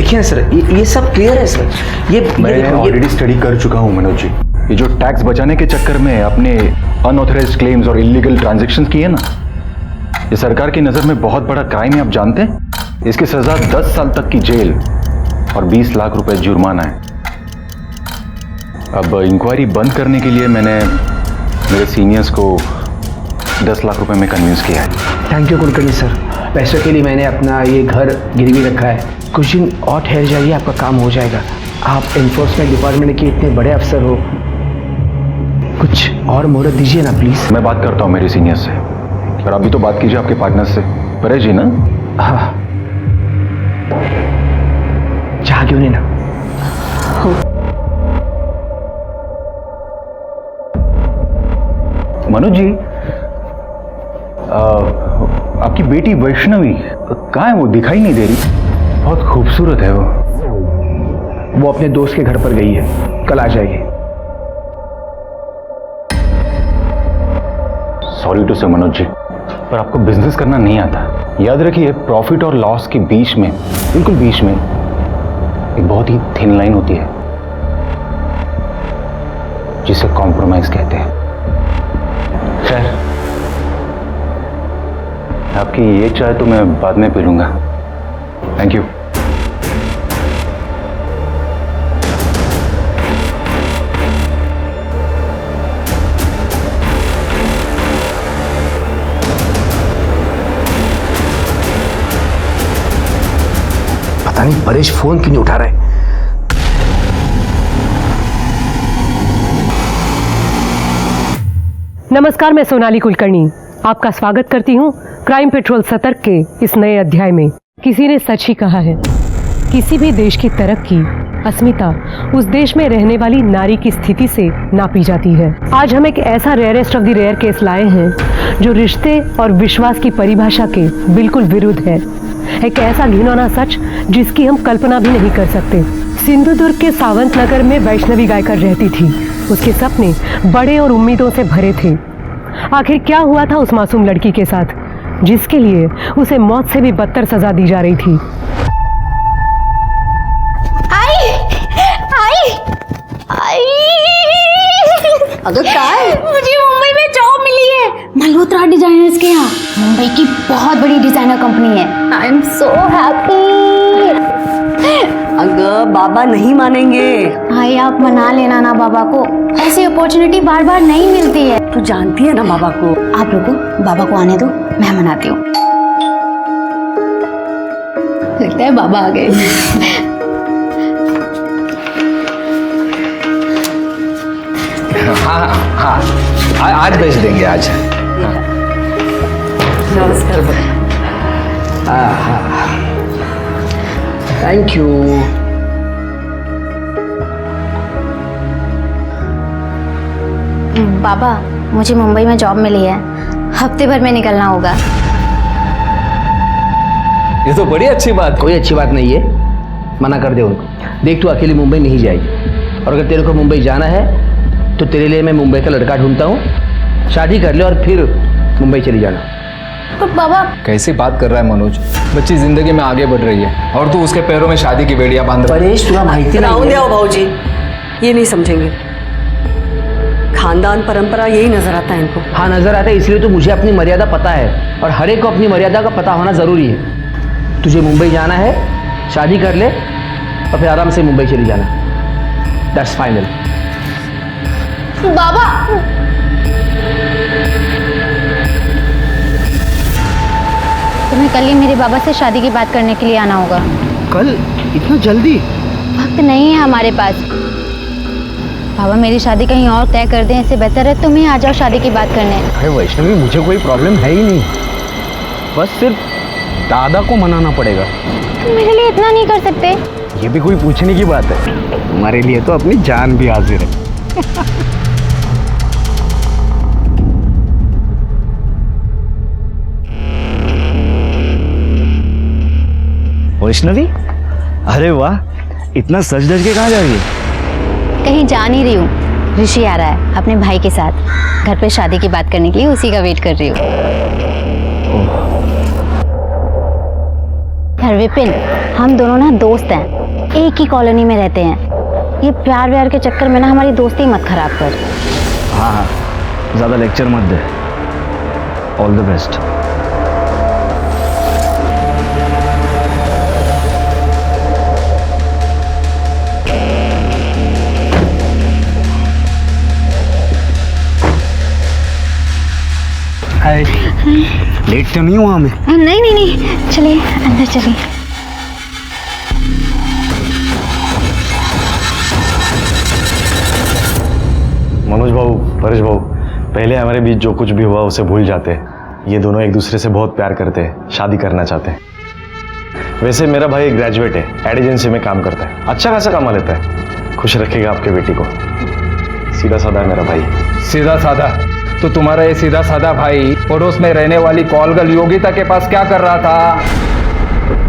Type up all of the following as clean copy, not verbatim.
देखिए सर, ये सब क्लियर है सर। मैं ऑलरेडी स्टडी कर चुका हूँ मनोज जी। ये जो टैक्स बचाने के चक्कर में आपने अनऑथराइज्ड क्लेम्स और इलीगल ट्रांजैक्शंस किए ना, ये सरकार की नज़र में बहुत बड़ा क्राइम है, आप जानते हैं। इसकी सजा 10 साल तक की जेल और 20 लाख रुपए जुर्माना है। अब इंक्वायरी बंद करने के लिए मैंने मेरे सीनियर्स को 10 लाख रुपए में कन्विंस किया है। Thank you Kulkarni sir. पैसों के लिए मैंने अपना ये घर गिरवी रखा है। कुछ दिन और ठहर जाइए, आपका काम हो जाएगा। आप एनफोर्समेंट डिपार्टमेंट के इतने बड़े अफसर हो, कुछ और मोहलत दीजिए ना प्लीज। मैं बात करता हूँ मेरे सीनियर से, और आप भी तो बात कीजिए आपके पार्टनर से। परेश जी ना? हाँ, चाह क्यों नहीं ना। मनोज जी, आपकी बेटी वैष्णवी कहाँ है? वो दिखाई नहीं दे रही। बहुत खूबसूरत है वो अपने दोस्त के घर पर गई है, कल आ जाएगी। सॉरी टू से मनोज जी, पर आपको बिजनेस करना नहीं आता। याद रखिए, प्रॉफिट और लॉस के बीच में, बिल्कुल बीच में एक बहुत ही थिन लाइन होती है जिसे कॉम्प्रोमाइज कहते हैं। खैर, आपकी ये चाय तो मैं बाद में पी लूंगा। Thank you. पता नहीं परेश फोन क्यों नहीं उठा रहा है। नमस्कार, मैं सोनाली कुलकर्णी आपका स्वागत करती हूँ क्राइम पेट्रोल सतर्क के इस नए अध्याय में। किसी ने सच ही कहा है, किसी भी देश की तरक्की, अस्मिता उस देश में रहने वाली नारी की स्थिति से नापी जाती है। आज हम एक ऐसा rarest of the rare case लाए हैं जो रिश्ते और विश्वास की परिभाषा के बिल्कुल विरुद्ध है। एक ऐसा घिनौना सच जिसकी हम कल्पना भी नहीं कर सकते। सिंधुदुर्ग के सावंत नगर में वैष्णवी गायकर रहती थी। उसके सपने बड़े और उम्मीदों से भरे थे। आखिर क्या हुआ था उस मासूम लड़की के साथ, जिसके लिए उसे मौत से भी बदतर सजा दी जा रही थी? आई आई आई अगर क्या है? मुझे मुंबई में जॉब मिली है, मल्होत्रा डिजाइनर्स के यहाँ। मुंबई की बहुत बड़ी डिजाइनर कंपनी है। I am so happy. अगर बाबा नहीं मानेंगे। भाई आप मना लेना ना बाबा को, ऐसी अपॉर्चुनिटी बार बार नहीं मिलती है। तू जानती है ना बाबा को। आप रुको, बाबा को आने दो, मैं मनाती हूँ। लगता है बाबा आ गए। हाँ हाँ, आज भेज देंगे आज। नमस्कार। हाँ हाँ, थैंक यू। बाबा, मुझे मुंबई में जॉब मिली है, हफ्ते भर में निकलना होगा। ये तो बड़ी अच्छी बात। कोई अच्छी बात नहीं है, मना कर दे उनको। देख, तू अकेली मुंबई नहीं जाएगी, और अगर तेरे को मुंबई जाना है तो तेरे लिए मैं मुंबई का लड़का ढूंढता हूँ। शादी कर ले और फिर मुंबई चली जाना। तो बाबा, कैसी बात कर रहा है मनोज? बच्ची जिंदगी में आगे बढ़ रही है और तू उसके पैरों में शादी की बेड़ियां बांध रहा है। परेश, तुला माहिती नहीं है। भाऊजी, ये नहीं समझेंगे। खानदान परंपरा यही नजर आता है इनको। हाँ, नजर आता है, इसलिए तो मुझे अपनी मर्यादा पता है, और हर एक को अपनी मर्यादा का पता होना जरूरी है। तुझे मुंबई जाना है, शादी कर ले और फिर आराम से मुंबई चली जाना। That's final. बाबा, तुम्हें कल ही मेरे बाबा से शादी की बात करने के लिए आना होगा। कल? इतना जल्दी? वक्त नहीं है हमारे पास। बाबा, मेरी शादी कहीं और तय कर दें, इससे बेहतर है तुम ही आ जाओ शादी की बात करने। अरे वैष्णवी, मुझे कोई प्रॉब्लम है ही नहीं, बस सिर्फ दादा को मनाना पड़ेगा। तुम मेरे लिए इतना नहीं कर सकते? ये भी कोई पूछने की बात है? तुम्हारे लिए तो अपनी जान भी हाजिर है। वैष्णवी, अरे वाह, इतना सज धज के कहाँ जा रही है? कहीं जा नहीं रही हूँ, ऋषि आ रहा है अपने भाई के साथ घर पे शादी की बात करने के लिए, उसी का वेट कर रही हूँ। खैर विपिन, हम दोनों ना दोस्त हैं, एक ही कॉलोनी में रहते हैं। ये प्यार व्यार के चक्कर में ना हमारी दोस्ती मत खराब कर। हाँ हाँ, ज़्यादा लेक्चर मत दे। All the best. Hi, late तो नहीं हुआ मैं? नहीं नहीं नहीं, चलिए अंदर चलिए। मनोज भाऊ, परेश भाऊ, पहले हमारे बीच जो कुछ भी हुआ उसे भूल जाते हैं। ये दोनों एक दूसरे से बहुत प्यार करते हैं, शादी करना चाहते हैं। वैसे मेरा भाई ग्रेजुएट है, एड एजेंसी में काम करता है, अच्छा खासा कमा लेता है। खुश रखेगा आपके बेटी को। सीधा साधा है मेरा भाई। सीधा साधा? तो तुम्हारा ये सीधा साधा भाई पड़ोस में रहने वाली कॉलगर्ल योगिता के पास क्या कर रहा था?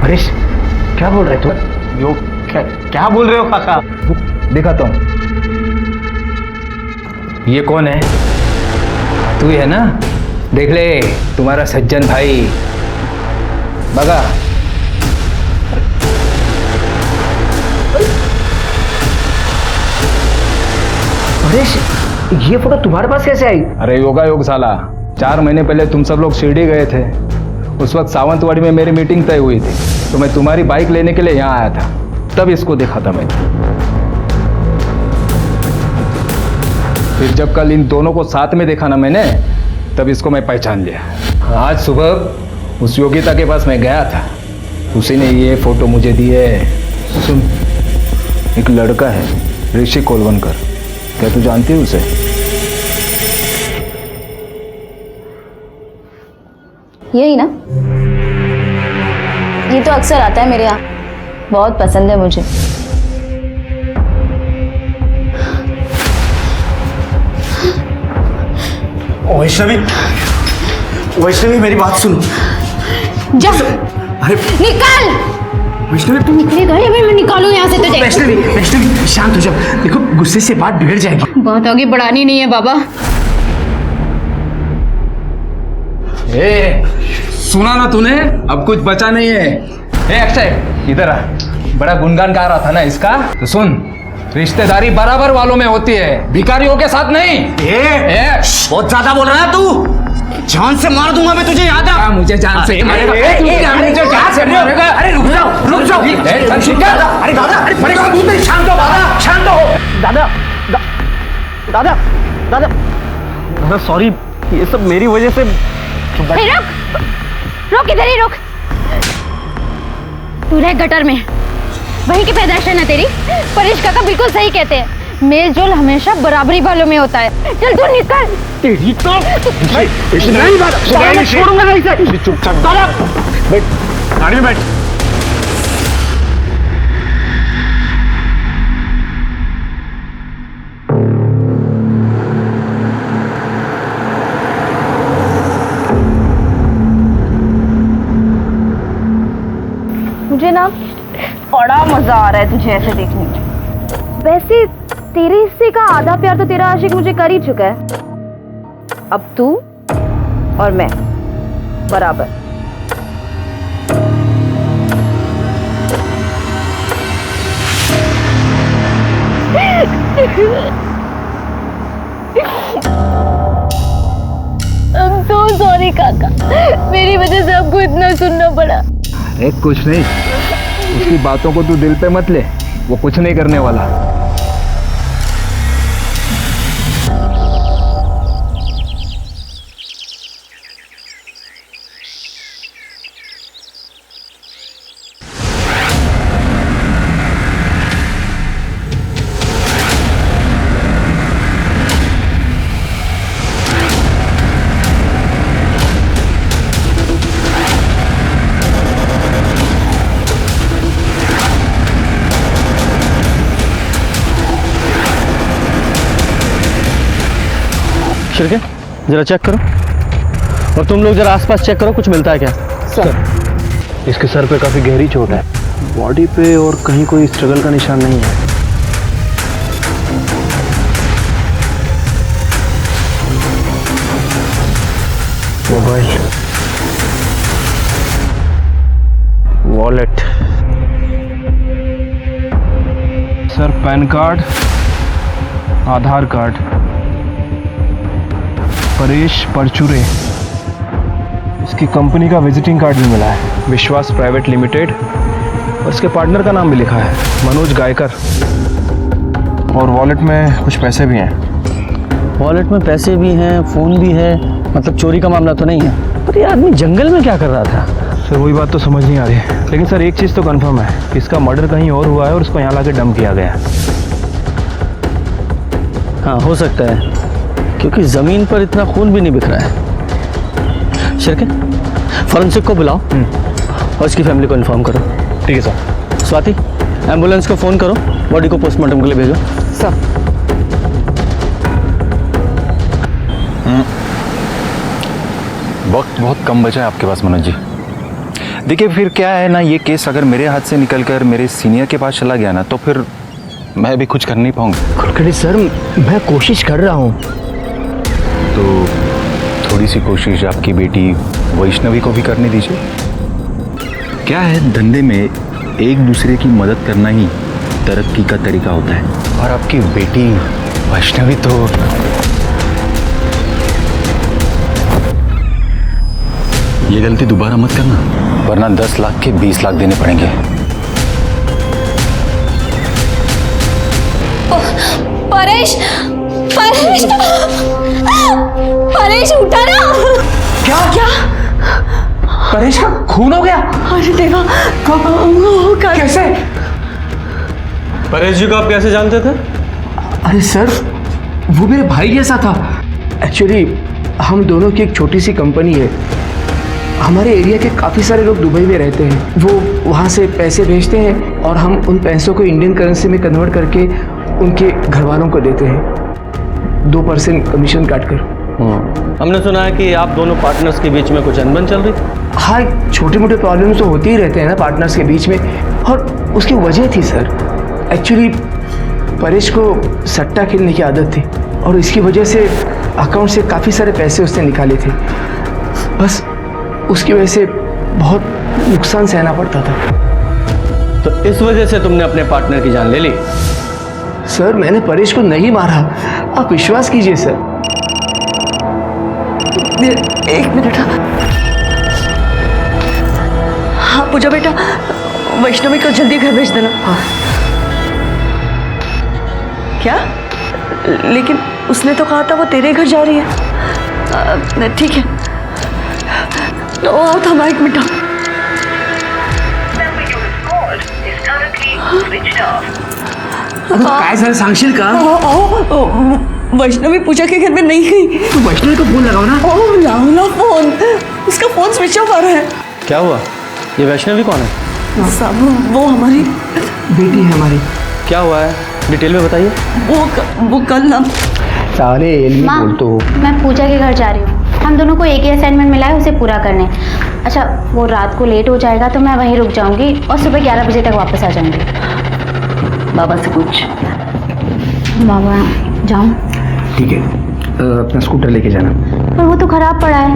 परेश, क्या बोल रहे तुम? क्या बोल रहे हो काका? दिखाता हूँ। ये कौन है? तू ही है ना? देख ले, तुम्हारा सज्जन भाई। बगा। परेश, ये फोटो तुम्हारे पास कैसे आई? अरे योगा योग साला, 4 महीने पहले तुम सब लोग शिरडी गए थे। उस वक्त सावंतवाड़ी में मेरी मीटिंग तय हुई थी, तो मैं तुम्हारी बाइक लेने के लिए यहाँ आया था। तब इसको देखा था मैंने। फिर जब कल इन दोनों को साथ में देखा ना मैंने, तब इसको मैं पहचान लिया। आज सुबह उस योगिता के पास मैं गया था, उसी ने ये फोटो मुझे दी है। सुन, एक लड़का है ऋषि कोलवनकर, क्या तू जानती है उसे? यही ना, ये तो अक्सर आता है मेरे यहाँ, बहुत पसंद है मुझे। वैष्णवी, वैष्णवी मेरी बात सुनो। जा, अरे निकल। वैष्णवी, तू निकलेगा या फिर मैं निकालूं यहाँ से तुझे? वैष्णवी, वैष्णवी शांत हो जाओ। देखो, गुस्से से बात बिगड़ जाएगी। बात आगे बढ़ानी नहीं है बाबा। ए, सुना ना तूने? अब कुछ बचा नहीं है। ए अक्षय, इधर आ। बड़ा गुणगान गा रहा था ना इसका, तो सुन, रिश्तेदारी बराबर वालों में होती है, भिखारियों के साथ नहीं। बहुत ज्यादा बोल रहा है तू। जान से मार दूंगा मैं तुझे, याद है? मुझे जान से मारेगा? मुझे जान से मारेगा? अरे रुक जाओ, रुक जाओ। अरे दादा, अरे परेशान तू नहीं, शांत हो दादा, शांत हो। दादा, दादा, दादा, दादा सॉरी, ये सब मेरी वजह से। रुक, रुक, इधर ही रुक। तू रह गटर में, वही की पैदाइश है ना तेरी। परेश काका बिल्कुल सही कहते हैं, मेल जोल हमेशा बराबरी वालों में होता है। चल तू निकल। तेरी तो नहीं बात छोड़ूंगा नहीं इसे। चुपचाप दादा, बैठ, गाड़ी में बैठ। मुझे ना बड़ा मजा आ रहा है तुझे ऐसे देखने में। वैसे तेरे हिस्से का आधा प्यार तो तेरा आशिक मुझे कर ही चुका है। अब तू और मैं बराबर। I'm so sorry काका, मेरी वजह से आपको इतना सुनना पड़ा। अरे कुछ नहीं, उसकी बातों को तू दिल पे मत ले, वो कुछ नहीं करने वाला। शिरके, जरा चेक करो, और तुम लोग जरा आसपास चेक करो, कुछ मिलता है क्या? सर, इसके सर पे काफी गहरी चोट है, बॉडी पे और कहीं कोई स्ट्रगल का निशान नहीं है। Mobile, wallet. Sir PAN card, Aadhaar card, Paresh Parchure, इसकी कंपनी का विजिटिंग कार्ड भी मिला है, विश्वास प्राइवेट लिमिटेड, और इसके पार्टनर का नाम भी लिखा है, मनोज गायकर। और वॉलेट में कुछ पैसे भी हैं। वॉलेट में पैसे भी हैं, फ़ोन भी है, मतलब चोरी का मामला तो नहीं है। पर ये आदमी जंगल में क्या कर रहा था? सर वही बात तो समझ नहीं आ रही है, लेकिन सर एक चीज़ तो कंफर्म है कि इसका मर्डर कहीं और हुआ है और उसको यहाँ लाके डंप किया गया है। हाँ हो सकता है, क्योंकि ज़मीन पर इतना खून भी नहीं बिख रहा है। शिरके, फॉरेंसिक को बुलाओ और इसकी फैमिली को इन्फॉर्म करो। ठीक है सर। स्वाति, एम्बुलेंस को फ़ोन करो, बॉडी को पोस्टमार्टम के लिए भेजो। सर वक्त बहुत कम बचा है आपके पास मनोज जी। देखिए फिर क्या है ना, ये केस अगर मेरे हाथ से निकलकर मेरे सीनियर के पास चला गया ना, तो फिर मैं भी कुछ कर नहीं पाऊंगा। कुलकर्णी सर, मैं कोशिश कर रहा हूँ। तो थोड़ी सी कोशिश आपकी बेटी वैष्णवी को भी करने दीजिए। क्या है, धंधे में एक दूसरे की मदद करना ही तरक्की का तरीका होता है। और आपकी बेटी वैष्णवी तो ये गलती दोबारा मत करना, वरना 10 लाख के 20 लाख देने पड़ेंगे। परेश, परेश, परेश उठा ना। क्या क्या? परेश का खून हो गया? अरे देवा, कैसे? परेश जी को आप कैसे जानते थे? अरे सर, वो मेरे भाई जैसा था। एक्चुअली हम दोनों की एक छोटी सी कंपनी है। हमारे एरिया के काफ़ी सारे लोग दुबई में रहते हैं। वो वहाँ से पैसे भेजते हैं और हम उन पैसों को इंडियन करेंसी में कन्वर्ट करके उनके घर वालों को देते हैं 2% कमीशन काट कर। हमने सुना है कि आप दोनों पार्टनर्स के बीच में कुछ अनबन चल रही। हाँ, छोटे मोटे प्रॉब्लम्स तो होते ही रहते हैं ना पार्टनर्स के बीच में, और उसकी वजह थी सर। एक्चुअली परेश को सट्टा खेलने की आदत थी और इसकी वजह से अकाउंट से काफ़ी सारे पैसे उसने निकाले थे। बस उसकी वजह से बहुत नुकसान सहना पड़ता था। तो इस वजह से तुमने अपने पार्टनर की जान ले ली? सर मैंने परेश को नहीं मारा, आप विश्वास कीजिए सर। एक मिनट। हाँ पूजा बेटा, वैष्णवी को जल्दी घर भेज देना। हाँ। क्या? लेकिन उसने तो कहा था वो तेरे घर जा रही है। ठीक है, थांबा एक मिनट। काय झालं सांगशील का? वैष्णवी पूजा के घर में नहीं गई। तू वैष्णवी को फोन लगाओ ना। ओह लाओ ना फोन, उसका फोन स्विच ऑफ आ रहा है। क्या हुआ? ये वैष्णवी कौन है? साहब वो हमारी बेटी है हमारी। क्या हुआ है, डिटेल में बताइए। वो कल ना साले एलमी बोल तो। मैं पूजा के घर जा रही हूँ। हम दोनों को एक ही असाइनमेंट मिला है, उसे पूरा करने। अच्छा, वो रात को लेट हो जाएगा तो मैं वहीं रुक जाऊंगी और सुबह 11 बजे तक वापस आ जाऊंगी। बाबा से पूछ। बाबा जाऊँ? ठीक है, अपना स्कूटर लेके जाना। पर वो तो खराब पड़ा है।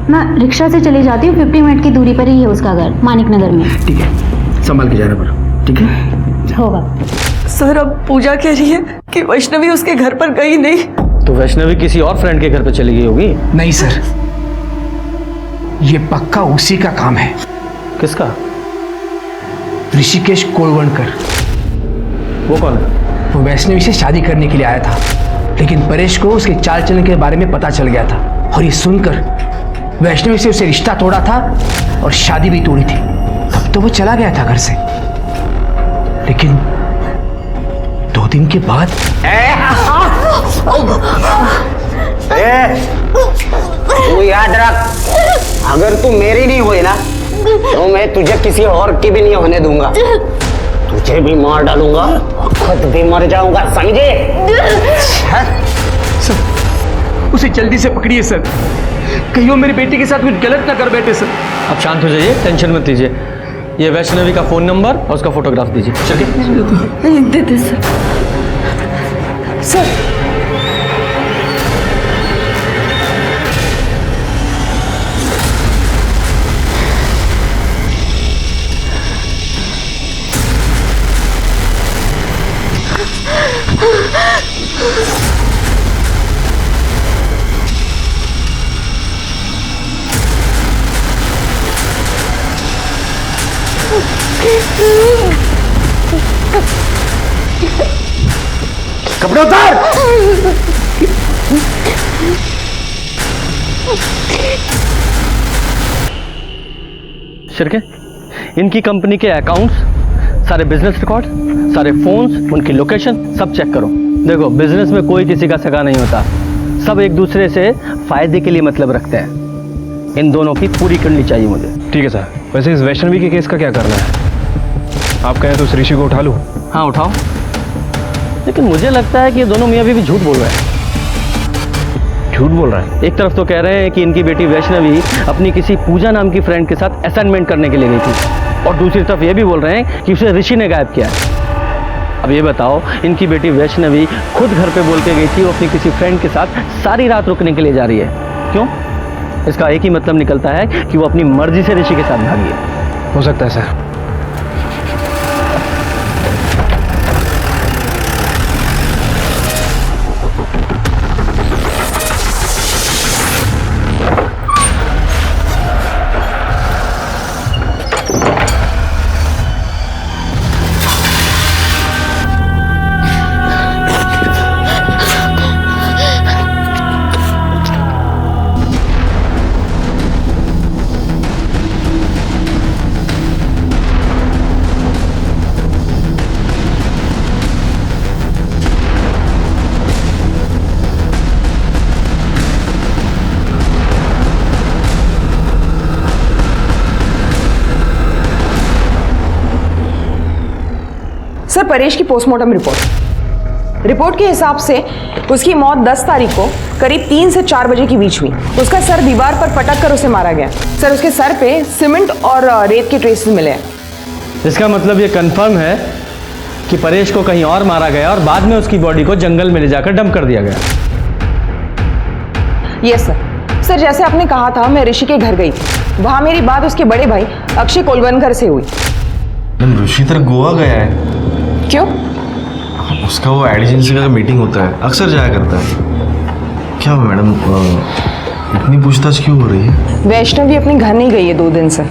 मैं रिक्शा से चली जाती हूँ, 50 मिनट की दूरी पर ही है उसका घर, मानिक नगर में। ठीक है, संभाल के जाना पड़ा। ठीक है, होगा। सर अब पूजा कह रही है कि वैष्णवी उसके घर पर गई नहीं। तो वैष्णवी किसी और फ्रेंड के घर पे चली गई होगी। नहीं सर, ये पक्का उसी का काम है। किसका? ऋषिकेश कोलवणकर। वो कौन है? वो वैष्णवी से शादी करने के लिए आया था, लेकिन परेश को उसके चाल चलन के बारे में पता चल गया था और ये सुनकर वैष्णवी से उसे रिश्ता तोड़ा था और शादी भी तोड़ी थी। तब तो वो चला गया था घर से, लेकिन 2 दिन के बाद तू याद रख, अगर तू मेरी नहीं हुई ना तो मैं तुझे किसी और की भी नहीं होने दूंगा। तुझे भी मार डालूंगा, खुद भी मर जाऊंगा, समझे? सर, उसे जल्दी से पकड़िए सर, कहीं वो मेरी बेटी के साथ कुछ गलत ना कर बैठे सर। आप शांत हो जाइए, टेंशन मत लीजिए। ये वैष्णवी का फोन नंबर और उसका फोटोग्राफ दीजिए। चलिए दे दे सर। सर कपड़े उतार। शिरके, इनकी कंपनी के अकाउंट्स, सारे बिजनेस रिकॉर्ड, सारे फोन्स, उनकी लोकेशन सब चेक करो। देखो, बिजनेस में कोई किसी का सगा नहीं होता, सब एक दूसरे से फायदे के लिए मतलब रखते हैं। इन दोनों की पूरी करनी चाहिए मुझे। ठीक है सर। वैसे इस वैष्णवी के केस का क्या करना है? आप कहें तो उस ऋषि को उठा लूँ? हाँ उठाओ, लेकिन मुझे लगता है कि ये दोनों मियाँ भी झूठ बोल रहे हैं। झूठ बोल रहा है? एक तरफ तो कह रहे हैं कि इनकी बेटी वैष्णवी अपनी किसी पूजा नाम की फ्रेंड के साथ असाइनमेंट करने के लिए गई थी, और दूसरी तरफ ये भी बोल रहे हैं कि उसे ऋषि ने गायब किया है। अब ये बताओ, इनकी बेटी वैष्णवी खुद घर पे बोल के गई थी वो अपनी किसी फ्रेंड के साथ सारी रात रुकने के लिए जा रही है। क्यों? इसका एक ही मतलब निकलता है कि वो अपनी मर्जी से ऋषि के साथ भागी है। हो सकता है सर। सर, परेश की पोस्टमार्टम रिपोर्ट के हिसाब से उसकी मौत 10 तारीख को करीब 3 से 4 बजे के बीच हुई। उसका सर दीवार पर पटक कर उसे मारा गया। सर, उसके सर पे सीमेंट और रेत के ट्रेसेस मिले हैं। इसका मतलब ये कंफर्म है कि परेश को कहीं और मारा गया और बाद में उसकी बॉडी को जंगल में ले जाकर डंप कर दिया गया। Yes sir. सर, जैसे आपने कहा था, मैं ऋषि के घर गई थी। वहां मेरी बात उसके बड़े भाई अक्षय कोलवनकर से हुई। ऋषि तर गोवा गया है। क्यों? उसका वो एड एजेंसी का मीटिंग होता है, अक्सर जाया करता है। क्या मैडम, इतनी पूछताछ क्यों हो रही है? वैष्णवी अपने घर नहीं गई है 2 दिन से।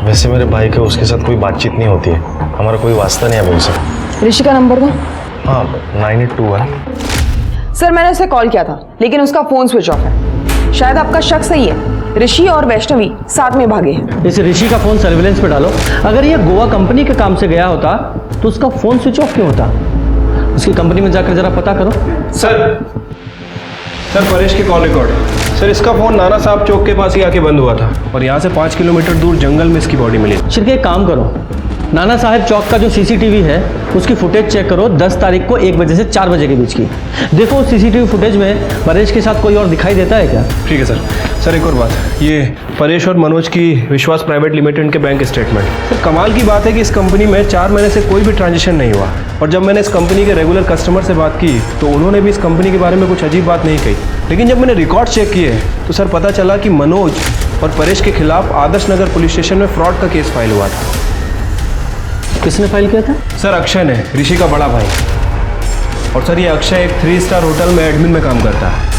वैसे मेरे भाई का उसके साथ कोई बातचीत नहीं होती है, हमारा कोई वास्ता नहीं है उनसे। ऋषि का नंबर दो। हाँ, 9821। सर, मैंने उसे कॉल किया था, लेकिन उसका फोन स्विच ऑफ है। शायद आपका शक सही है, ऋषि और वैष्णवी साथ में भागे हैं। इस ऋषि का फोन सर्विलेंस पे डालो। अगर ये गोवा कंपनी के काम से गया होता तो उसका फोन स्विच ऑफ क्यों होता? उसकी कंपनी में जाकर जरा पता करो। सर, परेश के कॉल रिकॉर्ड। सर, इसका फोन नाना साहब चौक के पास ही आके बंद हुआ था और यहाँ से 5 किलोमीटर दूर जंगल में इसकी बॉडी मिली। शिरके, एक काम करो, नाना साहब चौक का जो सीसीटीवी है उसकी फुटेज चेक करो 10 तारीख को 1 बजे से 4 बजे के बीच की। देखो सीसीटीवी फुटेज में परेश के साथ कोई और दिखाई देता है क्या? ठीक है सर। सर, एक और बात, ये परेश और मनोज की विश्वास प्राइवेट लिमिटेड के बैंक स्टेटमेंट। सर, कमाल की बात है कि इस कंपनी में 4 महीने से कोई भी ट्रांजेक्शन नहीं हुआ, और जब मैंने इस कंपनी के रेगुलर कस्टमर से बात की तो उन्होंने भी इस कंपनी के बारे में कुछ अजीब बात नहीं कही। लेकिन जब मैंने रिकॉर्ड चेक किए तो सर पता चला कि मनोज और परेश के खिलाफ आदर्श नगर पुलिस स्टेशन में फ्रॉड का केस फाइल हुआ था। किसने फाइल किया था? सर, अक्षय ने, ऋषि का बड़ा भाई। और सर, ये अक्षय एक 3 स्टार होटल में एडमिन में काम करता है।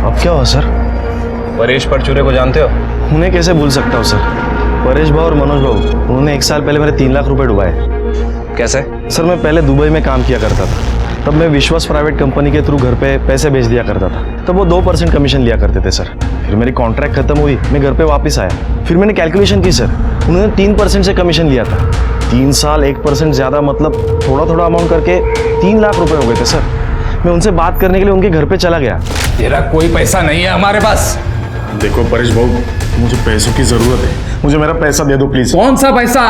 अब क्या हुआ सर? परेश परचूरे को जानते हो? उन्हें कैसे भूल सकता हूँ सर। परेश भाऊ और मनोज भाऊ, उन्होंने 1 साल पहले मेरे 3 लाख रुपए डुबाए। कैसे? सर, मैं पहले दुबई में काम किया करता था, तब मैं विश्वास प्राइवेट कंपनी के थ्रू घर पे पैसे भेज दिया करता था। तब वो 2% कमीशन लिया करते थे सर। फिर मेरी कॉन्ट्रैक्ट खत्म हुई, मैं घर पे वापस आया। फिर मैंने कैलकुलेशन की सर, उन्होंने 3% से कमीशन लिया था। 3 साल 1% ज़्यादा, मतलब थोड़ा थोड़ा अमाउंट करके 3 लाख रुपए हो गए थे सर। मैं उनसे बात करने के लिए उनके घर पे चला गया। तेरा कोई पैसा नहीं है हमारे पास। देखो परेश भाऊ, मुझे पैसों की जरूरत है, मुझे मेरा पैसा दे दो प्लीज। कौन सा पैसा?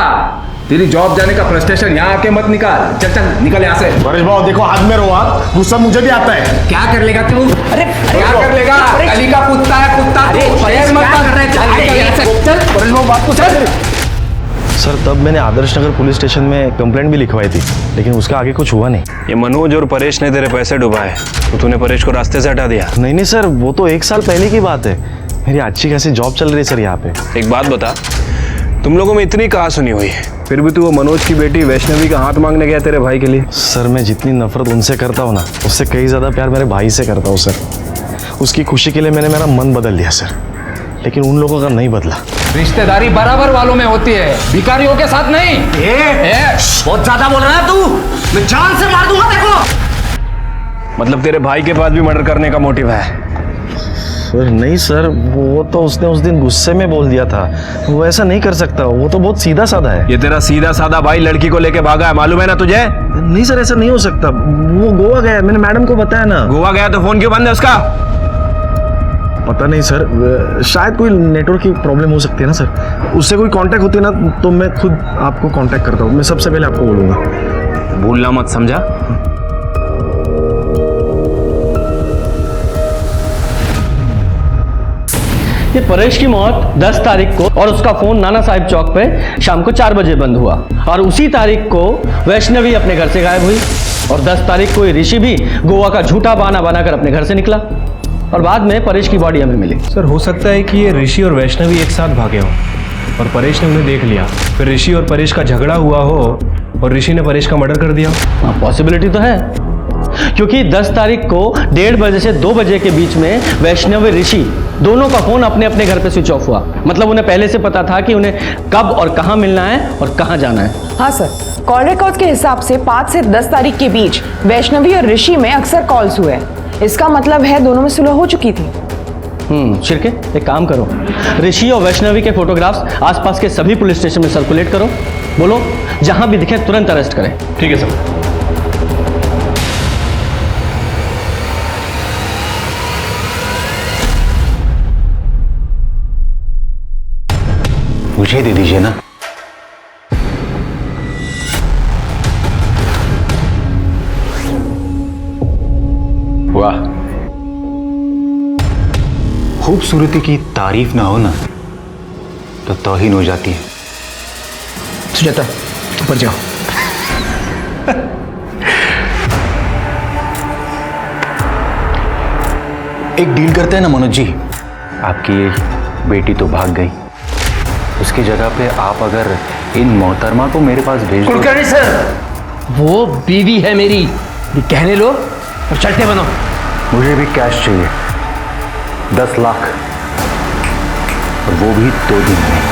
तेरी जॉब जाने का फ्रस्ट्रेशन यहाँ आके मत निकाल। चल चल निकल यहाँ से। परेश भाऊ देखो, हाथ में रहो आप, गुस्सा मुझे भी आता है। क्या कर लेगा तू? अरे क्या कर लेगा? गली का कुत्ता है, कुत्ता। परेश, मत क्या कर रहा है? चल निकल यहाँ से। चल परेश भाऊ, बात तो चल। सर, तब मैंने आदर्श नगर पुलिस स्टेशन में कंप्लेंट भी लिखवाई थी, लेकिन उसका आगे कुछ हुआ नहीं। ये मनोज और परेश ने तेरे पैसे डुबाए तो तूने परेश को रास्ते से हटा दिया? नहीं नहीं सर, वो तो 1 साल पहले की बात है। मेरी अच्छी खासी जॉब चल रही है सर यहाँ पे। एक बात बता, तुम लोगों में इतनी कहा सुनी हुई है, फिर भी तू वो मनोज की बेटी वैष्णवी का हाथ मांगने गया तेरे भाई के लिए। सर मैं जितनी नफरत उनसे करता हूँ ना, उससे कई ज़्यादा प्यार मेरे भाई से करता हूँ सर। उसकी खुशी के लिए मैंने मेरा मन बदल दिया सर, लेकिन उन लोगों का नहीं बदला। रिश्तेदारी बराबर वालों में होती है, भिखारियों के साथ नहीं। बहुत ज्यादा बोल रहा है तू, मैं जान से मार दूंगा देखो। मतलब तेरे भाई के पास भी मर्डर करने का मोटिव है? सर नहीं सर, वो तो उसने उस दिन गुस्से में बोल दिया था, वो ऐसा नहीं कर सकता, वो तो बहुत सीधा साधा है। ये तेरा सीधा साधा भाई लड़की को लेके भागा है, मालूम है ना तुझे? नहीं सर, ऐसा नहीं हो सकता, वो गोवा गया, मैंने मैडम को बताया ना। गोवा गया तो फोन क्यों बंद है उसका? पता नहीं सर, शायद कोई नेटवर्क की प्रॉब्लम हो सकती है ना सर। उससे कोई कांटेक्ट होती है ना तो मैं खुद आपको कांटेक्ट करता हूँ, मैं सबसे पहले आपको बोलूँगा। भूलना मत, समझा? ये परेश की मौत 10 तारीख को और उसका फोन नाना साहिब चौक पे शाम को 4 बजे बंद हुआ, और उसी तारीख को वैष्णवी अपने घर से गायब हुई, और 10 तारीख को ये ऋषि भी गोवा का झूठा बहाना बनाकर अपने घर से निकला, और बाद में परेश की बॉडी हमें मिली। सर हो सकता है कि ये ऋषि और वैष्णवी एक साथ भागे हों और परेश ने उन्हें देख लिया, फिर ऋषि और परेश का झगड़ा हुआ हो और ऋषि ने परेश का मर्डर कर दिया। हाँ, पॉसिबिलिटी तो है, क्योंकि 10 तारीख को 1:30 बजे से 2 बजे के बीच में वैष्णवी ऋषि दोनों का फोन अपने अपने घर पे स्विच ऑफ हुआ। मतलब उन्हें पहले से पता था कि उन्हें कब और कहां मिलना है और कहां जाना है। हाँ सर, कॉल रिकॉर्ड्स के हिसाब से 5 से 10 तारीख के बीच वैष्णवी और ऋषि में अक्सर कॉल्स हुए। इसका मतलब है दोनों में सुलह हो चुकी थी। शिरके, एक काम करो, ऋषि और वैष्णवी के फोटोग्राफ्स आसपास के सभी पुलिस स्टेशन में सर्कुलेट करो, बोलो जहां भी दिखे तुरंत अरेस्ट करें। ठीक है सर। मुझे दे दीजिए ना। वाह, खूबसूरती की तारीफ ना हो ना तो तौहीन हो जाती है। सुजाता ऊपर जाओ। एक डील करते हैं ना मनोज जी, आपकी बेटी तो भाग गई, उसकी जगह पे आप अगर इन मोहतरमा को मेरे पास भेज दो। कुलकर्णी सर, वो बीवी है मेरी, ये कहने लो और चलते बनो। मुझे भी कैश चाहिए, 10 लाख, और वो भी 2 दिन में।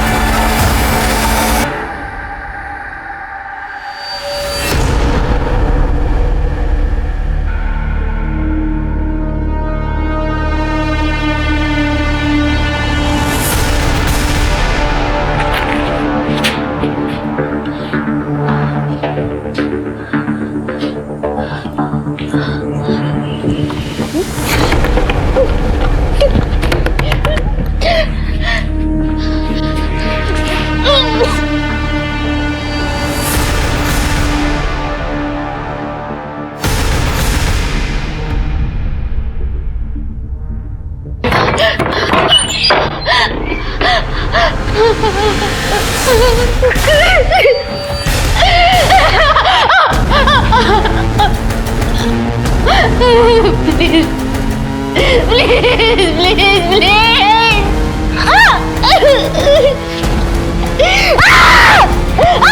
प्लीज प्लीज प्लीज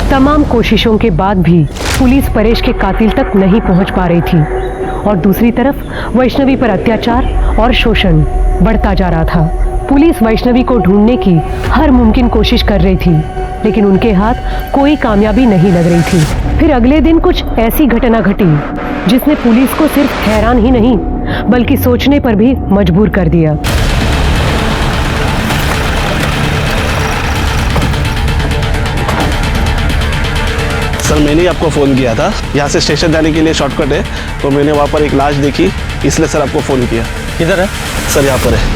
तमाम कोशिशों के बाद भी पुलिस परेश के कातिल तक नहीं पहुंच पा रही थी, और दूसरी तरफ वैष्णवी पर अत्याचार और शोषण बढ़ता जा रहा था। पुलिस वैष्णवी को ढूंढने की हर मुमकिन कोशिश कर रही थी, लेकिन उनके हाथ कोई कामयाबी नहीं लग रही थी। फिर अगले दिन कुछ ऐसी घटना घटी जिसने पुलिस को सिर्फ हैरान ही नहीं बल्कि सोचने पर भी मजबूर कर दिया। सर मैंने ही आपको फ़ोन किया था, यहाँ से स्टेशन जाने के लिए शॉर्टकट है, तो मैंने वहाँ पर एक लाश देखी, इसलिए सर आपको फ़ोन किया। किधर है सर? यहाँ पर है।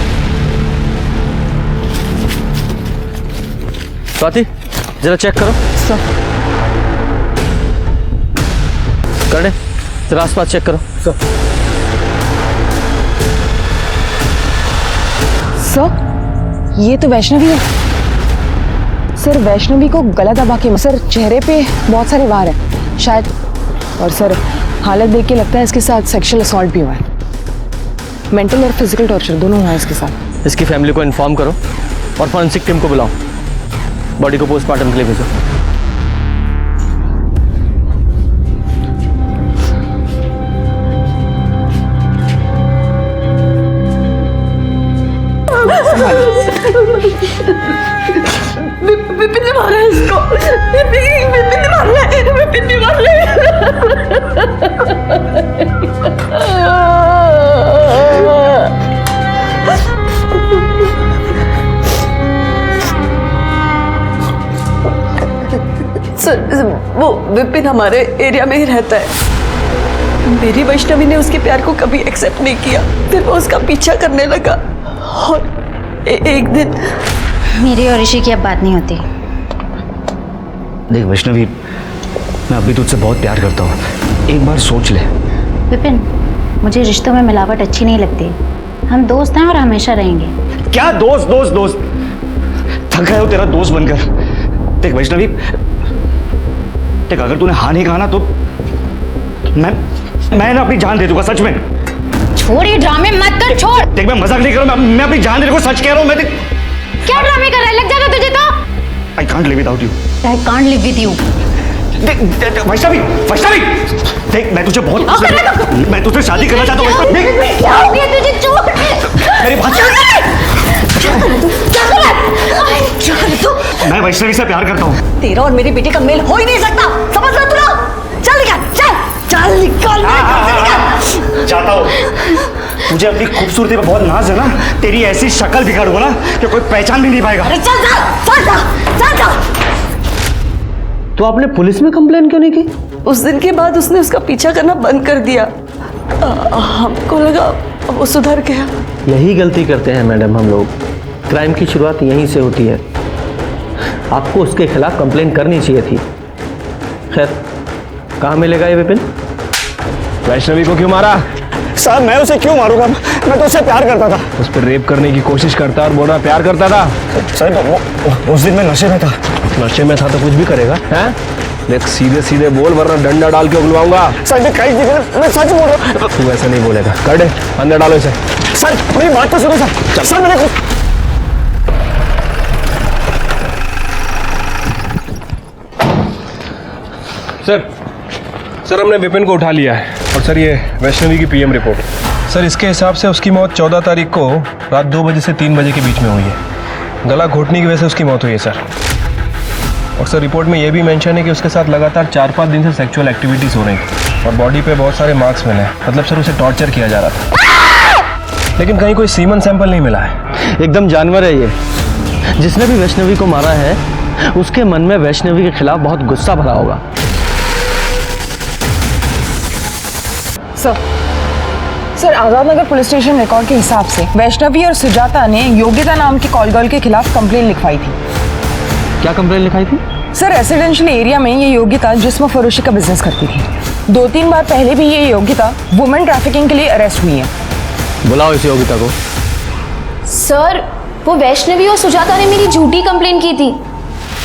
स्वाति जरा चेक करो। सर कर दे, जरा आसपास चेक करो। सर ये तो वैष्णवी है। सर वैष्णवी को गला दबा के, सर चेहरे पे बहुत सारे वार हैं शायद, और सर हालत देख के लगता है इसके साथ सेक्सुअल असॉल्ट भी हुआ है। मेंटल और फिजिकल टॉर्चर दोनों हुआ है इसके साथ। इसकी फैमिली को इन्फॉर्म करो और फॉरेंसिक टीम को बुलाओ। बॉडी को पोस्टमार्टम के लिए भेजो। विपिन ने मारा है इसको। विपिन ने मारा है। विपिन ने मारा सर, वो विपिन हमारे एरिया में ही रहता है। मेरी वैष्णवी ने उसके प्यार को कभी एक्सेप्ट नहीं किया। फिर वो उसका पीछा करने लगा और एक दिन मेरी और ऋषि की अब बात नहीं होती। देख वैष्णवी, मैं अभी तुझसे बहुत प्यार करता हूँ, एक बार सोच ले। विपिन, मुझे रिश्तों में मिलावट अच्छी नहीं लगती। हम दोस्त हैं और हमेशा रहेंगे। क्या दोस्त दोस्त दोस्त, थक गया हो तेरा दोस्त बनकर। देख वैष्णवी, देख अगर तूने हाँ नहीं कहा ना तो मैं ना अपनी जान दे दूंगा, सच में। छोड़ ये ड्रामे मत कर, छोड़। देख मैं मजाक नहीं कर रहा हूँ, मैं अपनी जान दे रहा हूँ, सच कह रहा हूँ। मैं क्या ड्रामे कर रहा है? लग जाएगा तुझे तो। I can't live without you. I can't live with you. देख वैष्णवी, वैष्णवी, देख मैं तुझे बहुत मैं तुझसे शादी करना चाहता हूँ। क्या हो गया तुझे? छोड़ मेरी बात मैं वैष्णवी से प्यार करता हूँ। तेरा और मेरी बेटी का मेल हो ही नहीं सकता, समझ रहा तू ना? चल निकल, चल निकल। चाहता हूँ, मुझे अपनी खूबसूरती पे बहुत नाज है ना, तेरी ऐसी शक्ल बिगाड़ूंगा ना कि कोई पहचान भी नहीं पाएगा। अरे चल जा। तो आपने पुलिस में कंप्लेन क्यों नहीं की? उस दिन के बाद उसने उसका पीछा करना बंद कर दिया। हमको लगा वो सुधर गया। यही गलती करते हैं मैडम हम लोग। क्राइम की शुरुआत यहीं से होती है। आपको उसके खिलाफ कंप्लेन करनी चाहिए थी। खैर, कहाँ मिलेगा ये विपिन? वैष्णवी को क्यों मारा? साहब मैं उसे क्यों मारूंगा? मैं तो उसे प्यार करता था। उस पर रेप करने की कोशिश करता और बोला प्यार करता था। सर वो उस दिन मैं नशे में था। नशे में था तो कुछ भी करेगा, हैं? देख सीधे सीधे बोल, वरना डंडा डाल के उगलवाऊंगा। सर मैं सच बोल रहा हूँ। तू ऐसे नहीं बोलेगा। कर दे, अंदर डालो इसे। सर मेरी बात तो सुनो सर। सर मैंने सर हमने विपिन को उठा लिया है और सर ये वैष्णवी की पीएम रिपोर्ट। सर इसके हिसाब से उसकी मौत 14 तारीख को रात 2 बजे से 3 बजे के बीच में हुई है। गला घोटने की वजह से उसकी मौत हुई है सर। और सर रिपोर्ट में ये भी मेंशन है कि उसके साथ लगातार 4-5 दिन से सेक्सुअल एक्टिविटीज़ हो रही थी और बॉडी पे बहुत सारे मार्क्स मिले हैं। मतलब सर उसे टॉर्चर किया जा रहा था, लेकिन कहीं कोई सीमन सैंपल नहीं मिला है। एकदम जानवर है ये। जिसने भी वैष्णवी को मारा है उसके मन में वैष्णवी के खिलाफ बहुत गुस्सा भरा होगा। Sir Azad Nagar police station record के हिसाब से वैष्णवी और सुजाता ने योगिता नाम की कॉल गर्ल के खिलाफ कंप्लेन लिखवाई थी। क्या कंप्लेन लिखाई थी? सर रेसिडेंशियल एरिया में ये योगिता जिस्म फरोशी का बिजनेस करती थी। 2-3 बार पहले भी ये योगिता वुमेन ट्रैफिकिंग के लिए अरेस्ट हुई है। बुलाओ इस योगिता को। सर वो वैष्णवी और सुजाता ने मेरी झूठी कंप्लेन की थी।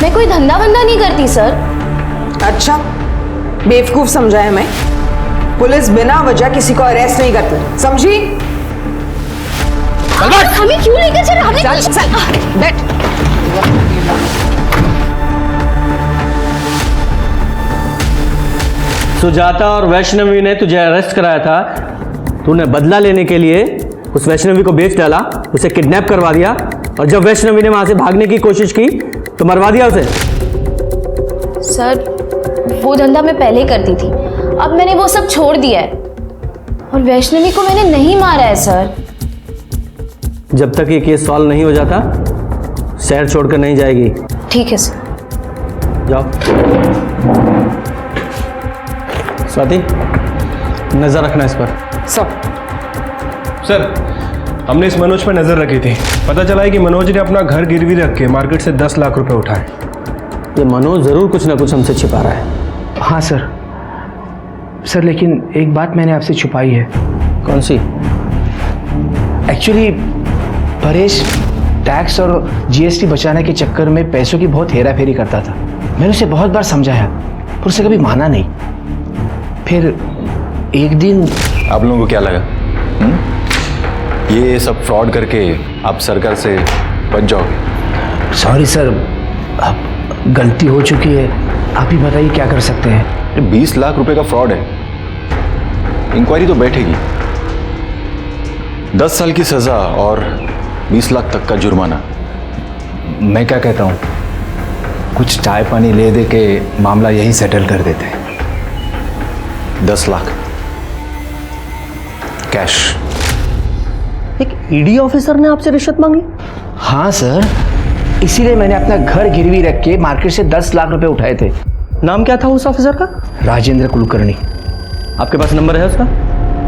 मैं कोई धंधा वंदा नहीं करती सर। अच्छा, बेवकूफ समझाया मैं। पुलिस बिना वजह किसी को अरेस्ट नहीं करती, समझी? हमें क्यों लेकर चल रहा है? चल बैठ। सुजाता और वैष्णवी ने तुझे अरेस्ट कराया था। तूने बदला लेने के लिए उस वैष्णवी को बेच डाला, उसे किडनैप करवा दिया और जब वैष्णवी ने वहां से भागने की कोशिश की तो मरवा दिया उसे। सर वो धंधा मैं पहले करती थी, अब मैंने वो सब छोड़ दिया है और वैष्णवी को मैंने नहीं मारा है सर। जब तक ये केस सॉल्व नहीं हो जाता शहर छोड़कर नहीं जाएगी। ठीक है सर। जाओ। स्वाति नजर रखना इस पर। सर हमने इस मनोज पर नजर रखी थी। पता चला है कि मनोज ने अपना घर गिरवी रख के मार्केट से 10 लाख रुपए उठाए। ये मनोज जरूर कुछ ना कुछ हमसे छिपा रहा है। हाँ सर लेकिन एक बात मैंने आपसे छुपाई है। कौन सी? एक्चुअली परेश टैक्स और जीएसटी बचाने के चक्कर में पैसों की बहुत हेरा फेरी करता था। मैंने उसे बहुत बार समझाया पर उसे कभी माना नहीं। फिर एक दिन आप लोगों को क्या लगा ये सब फ्रॉड करके आप सरकार से बच जाओगे? सॉरी सर, गलती हो चुकी है, आप ही बताइए क्या कर सकते हैं। 20 लाख रुपए का फ्रॉड है, इंक्वायरी तो बैठेगी। 10 साल की सजा और 20 लाख तक का जुर्माना। मैं क्या कहता हूँ, कुछ चाय पानी ले दे के मामला यहीं सेटल कर देते हैं। 10 लाख कैश। एक ईडी ऑफिसर ने आपसे रिश्वत मांगी? हाँ सर, इसीलिए मैंने अपना घर गिरवी रख के मार्केट से 10 लाख रुपए उठाए थे। नाम क्या था उस ऑफिसर का? राजेंद्र कुलकर्णी। आपके पास नंबर है उसका?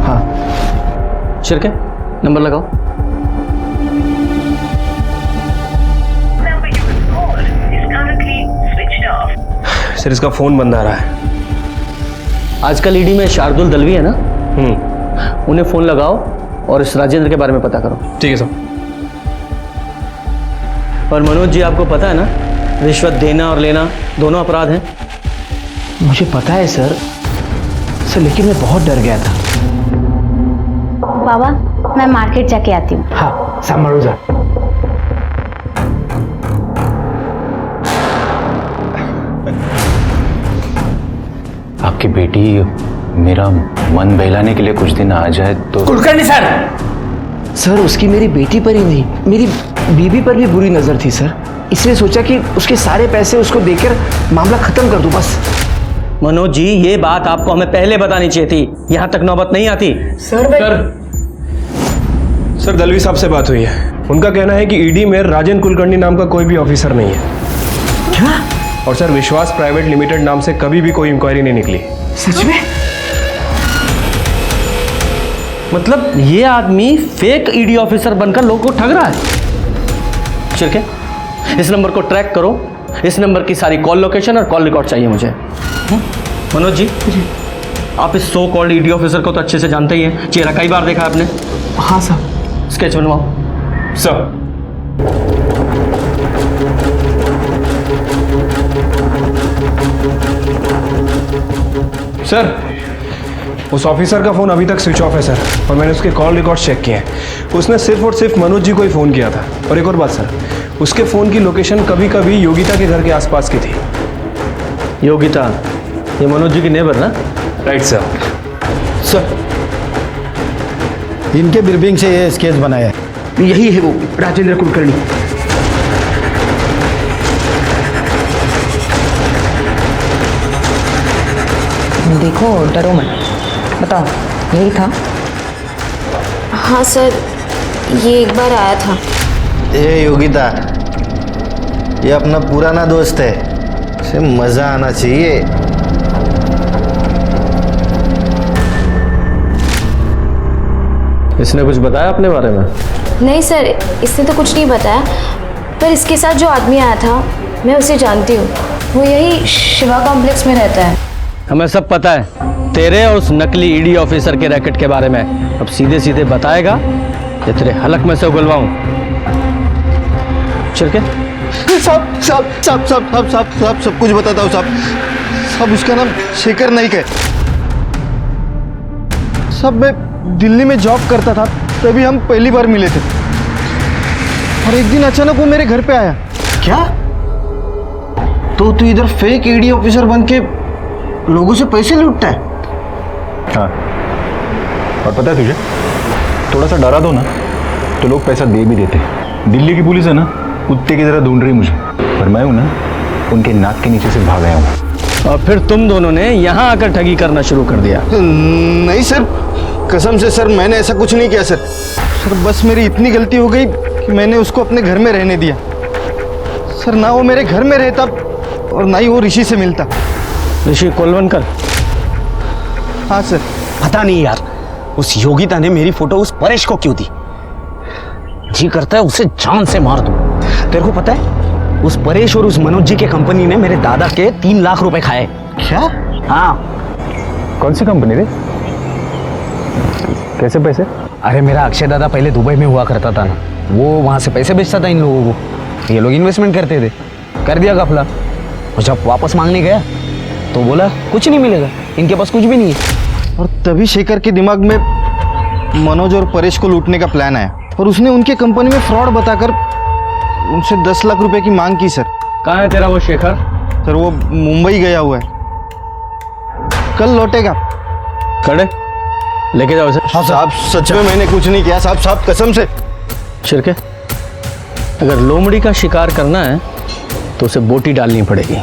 हाँ। शिरके, नंबर लगाओ। सर इसका फोन बंद आ रहा है। आजकल ईडी में शार्दुल दलवी है ना, उन्हें फोन लगाओ और इस राजेंद्र के बारे में पता करो। ठीक है सर। और मनोज जी, आपको पता है ना, रिश्वत देना और लेना दोनों अपराध हैं। मुझे पता है सर, लेकिन मैं बहुत डर गया था। बाबा, मैं मार्केट जाके आती हूँ। हाँ, संभालो जा। आपकी बेटी मेरा मन बहलाने के लिए कुछ दिन आ जाए तो। कुलकर्णी सर, उसकी मेरी बेटी पर ही नहीं, मेरी बीवी पर भी बुरी नजर थी सर। इसलिए सोचा कि उसके सारे पैसे उसको देकर मामला खत्म कर दूं बस। मनोज जी, ये बात आपको हमें पहले बतानी चाहिए थी, यहां तक नौबत नहीं आती। सर दलवी साहब से बात हुई है। उनका कहना है कि ईडी में राजेंद्र कुलकर्णी नाम का कोई भी ऑफिसर नहीं है। क्या? और सर विश्वास प्राइवेट लिमिटेड नाम से कभी भी कोई इंक्वायरी नहीं निकली। सच में? मतलब ये आदमी फेक ईडी ऑफिसर बनकर लोगों को ठग रहा है। शिरके, इस नंबर को ट्रैक करो। इस नंबर की सारी कॉल लोकेशन और कॉल रिकॉर्ड चाहिए मुझे। मनोज जी, आप इस सो कॉल्ड ईडी ऑफिसर को तो अच्छे से जानते ही हैं, चेहरा कई बार देखा आपने। हाँ सर। स्केच बनवाओ। सर सर उस ऑफिसर का फोन अभी तक स्विच ऑफ है सर, और मैंने उसके कॉल रिकॉर्ड चेक किए हैं। उसने सिर्फ और सिर्फ मनोज जी को ही फ़ोन किया था। और एक और बात सर, उसके फ़ोन की लोकेशन कभी कभी योगिता के घर के आसपास की थी। योगिता, ये मनोज जी की नेबर ना? Right sir. सर, इनके ब्रीफिंग से ये स्केच बनाया है। यही है वो राजेंद्र कुलकर्णी। देखो, डरो मत, बताओ यही था? हाँ सर, ये एक बार आया था। ये योगिता, ये अपना पुराना दोस्त है, इसे मजा आना चाहिए। इसने कुछ बताया अपने बारे में? नहीं सर, इसने तो कुछ नहीं बताया, पर इसके साथ जो आदमी आया था मैं उसे जानती हूँ। वो यही शिवा कॉम्प्लेक्स में रहता है। हमें सब पता है तेरे और उस नकली ईडी ऑफिसर के रैकेट के बारे में। अब सीधे सीधे बताएगा या तेरे हलक में से उगलवाऊं? शिरके, सब कुछ बताता हूँ सब उसका नाम शेखर नाइक है। सब मैं दिल्ली में जॉब करता था, तभी हम पहली बार मिले थे। और एक दिन अचानक वो मेरे घर पे आया। क्या? तो तू इधर फेक ईडी ऑफिसर बन के लोगों से पैसे लूटता है? हाँ, और पता है तुझे, थोड़ा सा डरा दो ना तो लोग पैसा दे भी देते। दिल्ली की पुलिस है ना, कुत्ते की तरह ढूंढ रही मुझे, पर मैं हूं ना, उनके नाक के नीचे से भाग आया हूं। और फिर तुम दोनों ने यहाँ आकर ठगी करना शुरू कर दिया? नहीं सर, कसम से सर, मैंने ऐसा कुछ नहीं किया सर। बस मेरी इतनी गलती हो गई कि मैंने उसको अपने घर में रहने दिया। सर, ना वो मेरे घर में रहता और ना ही वो ऋषि से मिलता। ऋषि कोलवनकर? हाँ सर। पता नहीं यार, उस योगिता ने मेरी फोटो उस परेश को क्यों दी? जी करता है उसे जान से मार दूं। तेरे को पता है, उस परेश और उस मनोज जी के कंपनी ने मेरे दादा के 3 लाख रुपए खाए। क्या? हाँ। कौन सी कंपनी रे? कैसे पैसे? अरे मेरा अक्षय दादा पहले दुबई में हुआ करता था ना, वो वहां से पैसे बेचता था इन लोगों को। ये लोग इन्वेस्टमेंट करते थे, कर दिया घपला। और जब वापस मांगने गया तो बोला कुछ नहीं मिलेगा, इनके पास कुछ भी नहीं है। और तभी शेखर के दिमाग में मनोज और परेश को लूटने का प्लान आया और उसने उनके कंपनी में फ्रॉड बताकर उनसे 10 लाख रुपए की मांग की सर। कहाँ है तेरा वो शेखर? सर वो मुंबई गया हुआ है, कल लौटेगा। खड़े लेके जाओ इसे। साहब सच में मैंने कुछ नहीं किया साहब, साहब कसम से। शिरके, अगर लोमड़ी का शिकार करना है तो उसे बोटी डालनी पड़ेगी।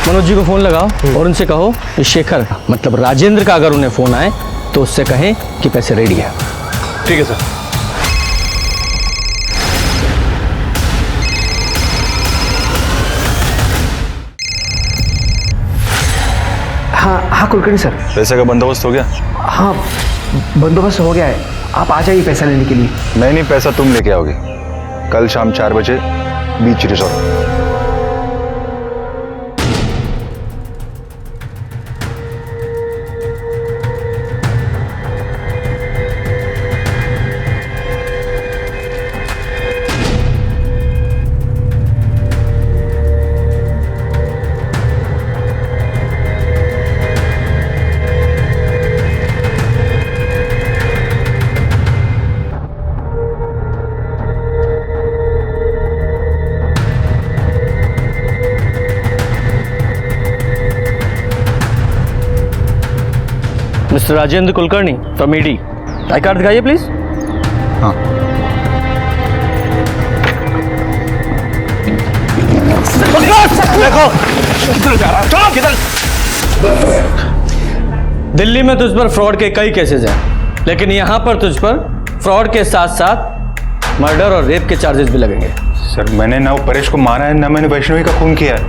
मनोज जी को फोन लगाओ और उनसे कहो इस शेखर मतलब राजेंद्र का अगर उन्हें फोन आए तो उससे कहें कि पैसे रेडी है। ठीक है सर। हाँ कुलकर्णी सर। पैसे का बंदोबस्त हो गया? हाँ बंदोबस्त हो गया है, आप आ जाइए पैसा लेने के लिए। नहीं, पैसा तुम लेके आओगे कल शाम 4 बजे बीच resort. Mister Rajendra Kulkarni from ED, I card दिखाइए प्लीज। हाँ। देखो किधर जा रहा है, चलो किधर। दिल्ली में तुझ पर फ्रॉड के कई केसेस हैं, लेकिन यहां पर तुझ पर फ्रॉड के साथ साथ मर्डर और रेप के चार्जेस भी लगेंगे। सर मैंने ना वो परेश को मारा है, ना मैंने वैष्णवी का खून किया है।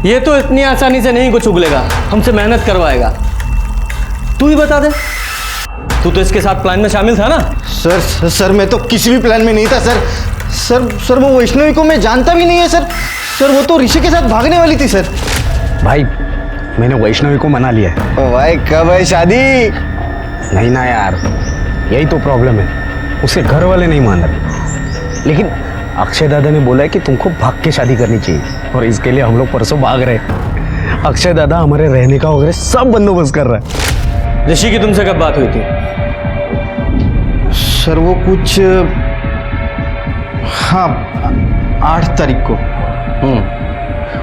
ये तो इतनी आसानी से नहीं कुछ उगलेगा, हमसे मेहनत करवाएगा। तू ही बता दे, तू तो इसके साथ प्लान में शामिल था ना? सर मैं तो किसी भी प्लान में नहीं था सर वो वैष्णवी को मैं जानता भी नहीं है सर वो तो ऋषि के साथ भागने वाली थी सर। भाई मैंने वैष्णवी को मना लिया है। भाई कब है शादी? नहीं ना यार, यही तो प्रॉब्लम है, उसके घर वाले नहीं मान रहे। लेकिन अक्षय दादा ने बोला है कि तुमको भाग के शादी करनी चाहिए, और इसके लिए हम लोग परसों भाग रहे हैं। अक्षय दादा हमारे रहने का वगैरह सब बंदोबस्त कर रहा है। ऋषि की तुमसे कब बात हुई थी? सर वो कुछ 8 तारीख को।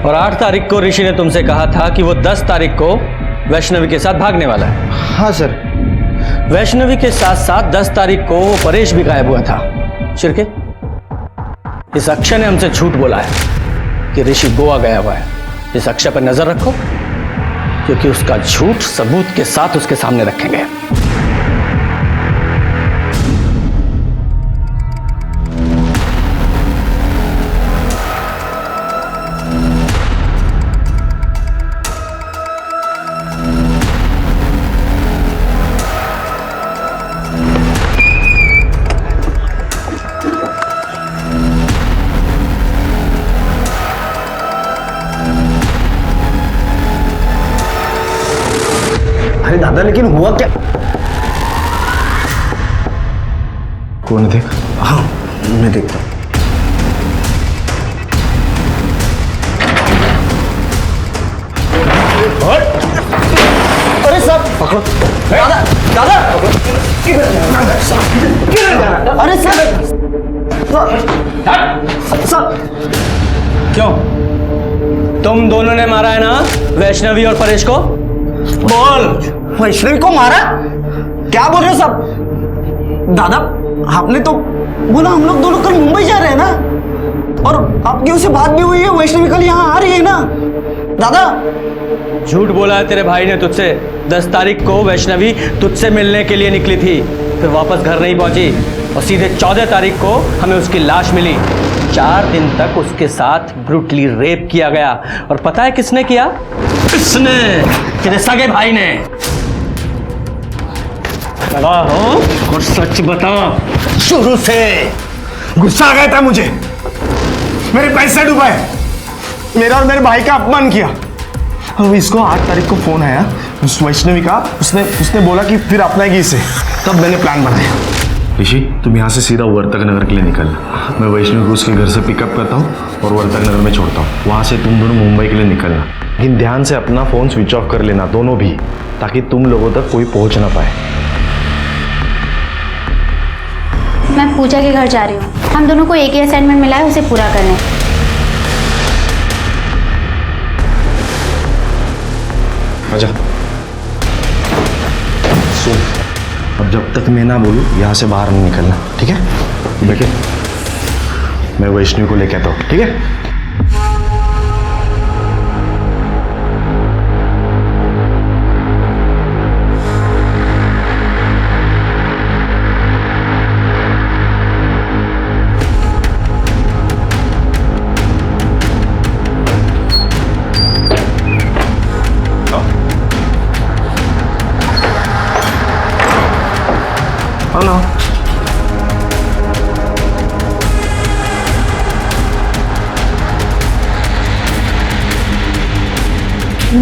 और 8 तारीख को ऋषि ने तुमसे कहा था कि वो 10 तारीख को वैष्णवी के साथ भागने वाला है। हाँ सर। वैष्णवी के साथ साथ 10 तारीख को वो परेश भी गायब हुआ था। शिरके, इस अक्षय ने हमसे झूठ बोला है कि ऋषि गोवा गया हुआ है। इस अक्षय पर नजर रखो, क्योंकि उसका झूठ सबूत के साथ उसके सामने रखेंगे। अरे दादा लेकिन हुआ क्या? कौन देख? हाँ मैं देखता हूँ। अरे साहब पकड़ो। दादा दादा अरे साहब क्यों? तुम दोनों ने मारा है ना वैष्णवी और परेश को? बोल, वैष्णवी को मारा? क्या बोल रहे हो सब? दादा आपने तो बोला हम लोग दोनों कल मुंबई जा रहे हैं ना, और आपकी उससे बात भी हुई है, वैष्णवी कल यहाँ आ रही है ना दादा। झूठ बोला है तेरे भाई ने तुझसे। 10 तारीख को वैष्णवी तुझसे मिलने के लिए निकली थी, फिर वापस घर नहीं पहुंची, और सीधे 14 तारीख को हमें उसकी लाश मिली। 4 दिन तक उसके साथ ब्रूटली रेप किया गया, और पता है किसने किया? किसने? तेरे सगे भाई ने। और सच बता, शुरू से गुस्सा आ गया था मुझे, मेरे पैसे डुबाए, मेरा और मेरे भाई का अपमान किया। अब इसको 8 तारीख को फोन आया उस वैष्णवी का, उसने बोला कि फिर अपनाएगी इसे, तब मैंने प्लान बनाया। ऋषि तुम यहाँ से सीधा वर्तक नगर के लिए निकलना। मैं वैष्णवी को उसके घर से पिकअप करता हूँ और वर्तक नगर में छोड़ता हूँ। वहाँ से तुम दोनों मुंबई के लिए निकलना, लेकिन ध्यान से अपना फ़ोन स्विच ऑफ कर लेना, दोनों भी, ताकि तुम लोगों तक कोई पहुँच ना पाए। मैं पूजा के घर जा रही हूँ, हम दोनों को एक ही असाइनमेंट मिला है, उसे पूरा करने। आजा। सुन, अब जब तक मैं ना बोलूं यहाँ से बाहर नहीं निकलना, ठीक है? बैठे, मैं वैष्णवी को लेके आता हूँ, ठीक है? ना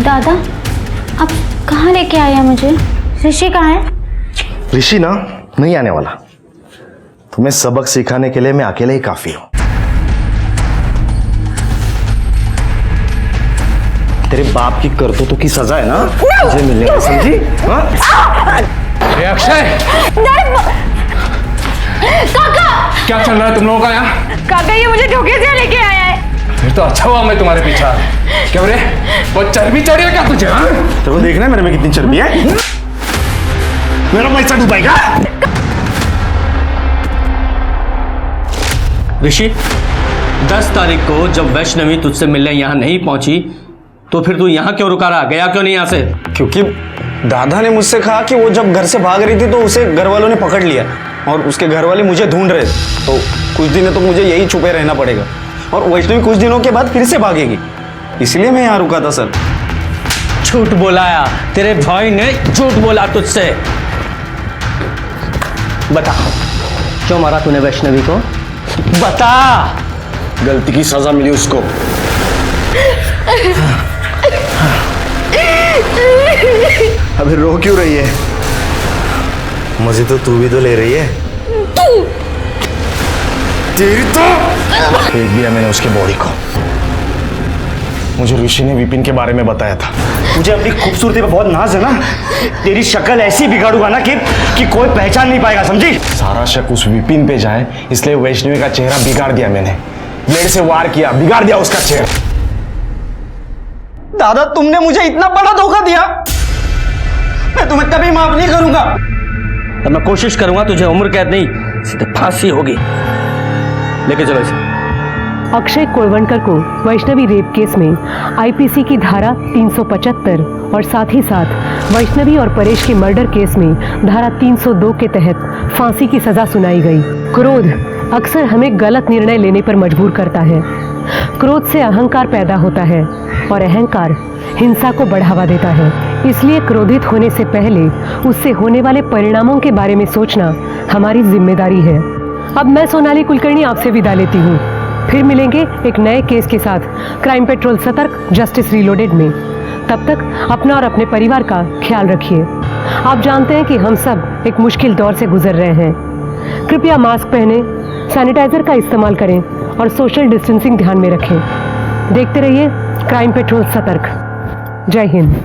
दादा, आप कहाँ लेके आए हैं मुझे? ऋषि कहाँ है? ऋषि ना नहीं आने वाला। तुम्हें सबक सिखाने के लिए मैं अकेले ही काफी हूं। तेरे बाप की करतूतों की सजा है ना, मुझे मिलेगा, समझी? अक्षय, काका! क्या चल रहा है तुम लोगों का यहाँ? काका, ये मुझे धोखे से लेके आया है। फिर तो अच्छा हुआ मैं तुम्हारे पीछे आ गया। क्या रे, वो चर्बी चढ़ी है क्या तुझे? तो देखना है मेरे में कितनी चर्बी है। मेरा पैसा डूबाएगा। ऋषि, 10 तारीख को जब वैष्णवी तुझसे मिलने यहाँ नहीं पहुंची तो फिर तू यहाँ क्यों रुका रहा? गया क्यों नहीं यहाँ से? क्योंकि दादा ने मुझसे कहा कि वो जब घर से भाग रही थी तो उसे घर वालों ने पकड़ लिया और उसके घर वाले मुझे ढूंढ रहे, तो कुछ दिन तो मुझे यही छुपे रहना पड़ेगा और वैष्णवी कुछ दिनों के बाद फिर से भागेगी, इसलिए मैं यहाँ रुका था सर। झूठ बोलाया, तेरे भाई ने झूठ बोला तुझसे। बता, क्यों मारा तूने वैष्णवी को? बता। गलती की सजा मिली उसको। अभी रो क्यों रही है? मजे तो तू भी तो ले रही है। तेरी तो फेंक दिया मैंने उसके बॉडी को। मुझे ऋषि ने विपिन के बारे में बताया था। मुझे अपनी खूबसूरती पे बहुत नाज है ना, तेरी शक्ल ऐसी बिगाड़ूंगा ना कि कोई पहचान नहीं पाएगा, समझी? सारा शक उस विपिन पे जाए इसलिए वैष्णवी का चेहरा बिगाड़ दिया मैंने। ब्लेड से वार किया, बिगाड़ दिया उसका चेहरा। दादा, तुमने मुझे इतना बड़ा धोखा दिया, मैं तुम्हें कभी माफ नहीं करूंगा। अब मैं कोशिश करूंगा तुझे उम्र कैद नहीं, सीधे फांसी होगी। लेके चलो इसे। अक्षय कोलवणकर को वैष्णवी रेप केस में आईपीसी की धारा 375 और साथ ही साथ वैष्णवी और परेश के मर्डर केस में धारा 302 के तहत फांसी की सजा सुनाई गई। क्रोध अक्सर हमें गलत निर्णय लेने पर मजबूर करता है। क्रोध से अहंकार पैदा होता है और अहंकार हिंसा को बढ़ावा देता है। इसलिए क्रोधित होने से पहले उससे होने वाले परिणामों के बारे में सोचना हमारी जिम्मेदारी है। अब मैं सोनाली कुलकर्णी आपसे विदा लेती हूँ। फिर मिलेंगे एक नए केस के साथ क्राइम पेट्रोल सतर्क जस्टिस रीलोडेड में। तब तक अपना और अपने परिवार का ख्याल रखिए। आप जानते हैं कि हम सब एक मुश्किल दौर से गुजर रहे हैं। कृपया मास्क पहने, सैनिटाइजर का इस्तेमाल करें और सोशल डिस्टेंसिंग ध्यान में रखें। देखते रहिए क्राइम पेट्रोल सतर्क। जय हिंद।